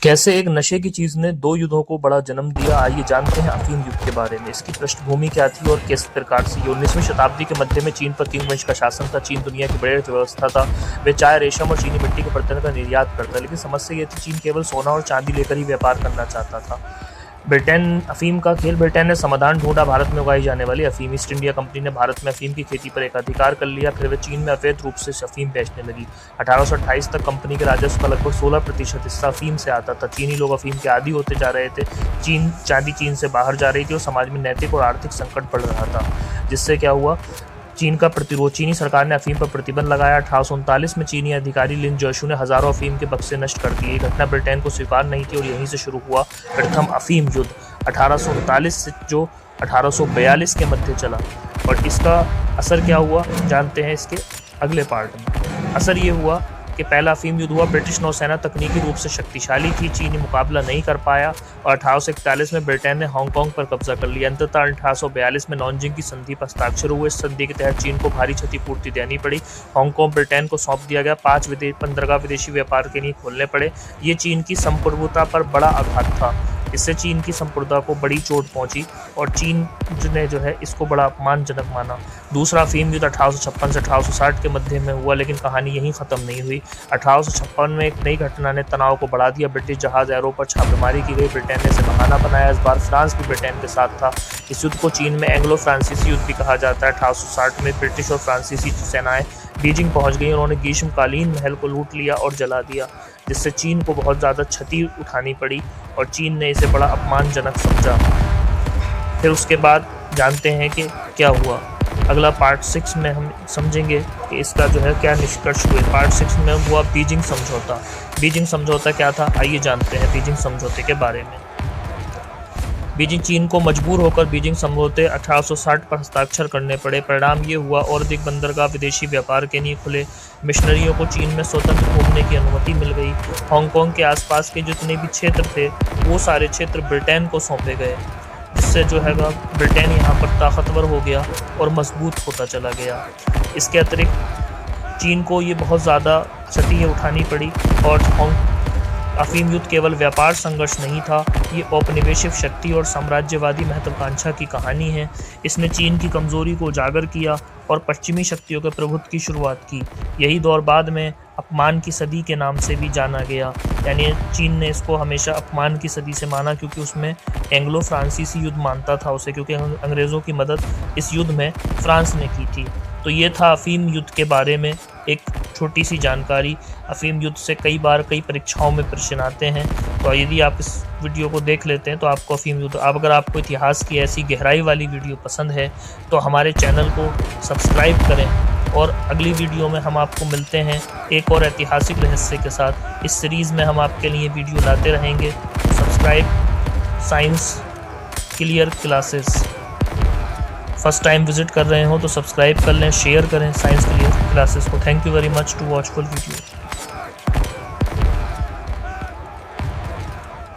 कैसे एक नशे की चीज ने दो युद्धों को बड़ा जन्म दिया, आइए जानते हैं अफीम युद्ध के बारे में। इसकी पृष्ठभूमि क्या थी और किस प्रकार से ये 19वीं शताब्दी के मध्य में चीन पर किंग वंश का शासन था। चीन दुनिया की बड़ी अर्थव्यवस्था था। वे चाय, रेशम और चीनी मिट्टी के बर्तन का निर्यात करता, लेकिन समस्या ये थी चीन केवल सोना और चांदी लेकर ही व्यापार करना चाहता था। ब्रिटेन अफीम का खेल। ब्रिटेन ने समाधान ढूंढा, भारत में उगाई जाने वाली अफीम। ईस्ट इंडिया कंपनी ने भारत में अफीम की खेती पर एक अधिकार कर लिया। फिर वे चीन में अवैध रूप से अफीम बेचने लगी। 1828 तक कंपनी के राजस्व का लगभग 16% हिस्सा अफीम से आता था। चीनी लोग अफीम के आदी होते जा रहे थे। चांदी चीन से बाहर जा रही थी और समाज में नैतिक और आर्थिक संकट बढ़ रहा था, जिससे क्या हुआ, चीन का प्रतिरोध। चीनी सरकार ने अफीम पर प्रतिबंध लगाया। 1839 में चीनी अधिकारी लिन जोशू ने हजारों अफीम के बक्से नष्ट कर दिए। घटना ब्रिटेन को स्वीकार नहीं थी और यहीं से शुरू हुआ प्रथम अफीम युद्ध 1839 से जो 1842 के मध्य चला। और इसका असर क्या हुआ जानते हैं इसके अगले पार्ट में। असर ये हुआ कि पहला अफीम युद्ध हुआ। ब्रिटिश नौसेना तकनीकी रूप से शक्तिशाली थी, चीनी मुकाबला नहीं कर पाया और 1841 में ब्रिटेन ने हांगकांग पर कब्जा कर लिया। अंततः 1842 में नॉनजिंग की संधि पर हस्ताक्षर हुए। इस संधि के तहत चीन को भारी क्षतिपूर्ति देनी पड़ी। हांगकांग ब्रिटेन को सौंप दिया गया। 15 विदेशी व्यापार के लिए खोलने पड़े। ये चीन की संप्रभुता पर बड़ा आघात था। इससे चीन की संप्रभुता को बड़ी चोट पहुंची और चीन ने जो है इसको बड़ा अपमानजनक माना। दूसरा अफीम युद्ध 1856 से 1860 के मध्य में हुआ, लेकिन कहानी यहीं ख़त्म नहीं हुई। 1856 में एक नई घटना ने तनाव को बढ़ा दिया। ब्रिटिश जहाज एरो पर छापेमारी की गई। ब्रिटेन ने इसे बहाना बनाया। इस बार फ्रांस भी ब्रिटेन के साथ था। इस युद्ध को चीन में एंग्लो फ्रांसीसी युद्ध भी कहा जाता है। 1860 में ब्रिटिश और फ्रांसीसी सेनाएं बीजिंग पहुंच गई। उन्होंने ग्रीष्मकालीन महल को लूट लिया और जला दिया, जिससे चीन को बहुत ज़्यादा क्षति उठानी पड़ी और चीन ने इसे बड़ा अपमानजनक समझा। फिर उसके बाद जानते हैं कि क्या हुआ। अगला पार्ट 6 में हम समझेंगे कि इसका जो है क्या निष्कर्ष हुए। पार्ट 6 में हुआ बीजिंग समझौता। बीजिंग समझौता क्या था, आइए जानते हैं बीजिंग समझौते के बारे में। बीजिंग चीन को मजबूर होकर बीजिंग समझौते 1860 पर हस्ताक्षर करने पड़े। परिणाम ये हुआ और अधिक बंदरगाह विदेशी व्यापार के लिए खुले। मिशनरियों को चीन में स्वतंत्र घूमने की अनुमति मिल गई। हांगकांग के आसपास के जितने भी क्षेत्र थे वो सारे क्षेत्र ब्रिटेन को सौंपे गए, जिससे जो है ब्रिटेन यहाँ पर ताकतवर हो गया और मजबूत होता चला गया। इसके अतिरिक्त चीन को ये बहुत ज़्यादा क्षति उठानी पड़ी और अफीम युद्ध केवल व्यापार संघर्ष नहीं था, ये औपनिवेशिक शक्ति और साम्राज्यवादी महत्वाकांक्षा की कहानी है। इसने चीन की कमजोरी को उजागर किया और पश्चिमी शक्तियों के प्रभुत्व की शुरुआत की। यही दौर बाद में अपमान की सदी के नाम से भी जाना गया। यानी चीन ने इसको हमेशा अपमान की सदी से माना, क्योंकि उसमें एंग्लो फ्रांसीसी युद्ध मानता था उसे, क्योंकि अंग्रेज़ों की मदद इस युद्ध में फ्रांस ने की थी। तो ये था अफीम युद्ध के बारे में एक छोटी सी जानकारी। अफीम युद्ध से कई परीक्षाओं में प्रश्न आते हैं, तो यदि आप इस वीडियो को देख लेते हैं तो आपको अफीम युद्ध, अब अगर आपको इतिहास की ऐसी गहराई वाली वीडियो पसंद है तो हमारे चैनल को सब्सक्राइब करें। और अगली वीडियो में हम आपको मिलते हैं एक और ऐतिहासिक रहस्य के साथ। इस सीरीज़ में हम आपके लिए वीडियो लाते रहेंगे। Subscribe science clear classes. First time visit कर रहे हो तो सब्सक्राइब कर लें, शेयर करें साइंस क्लियर क्लासेस को। Thank you very much to watch full video.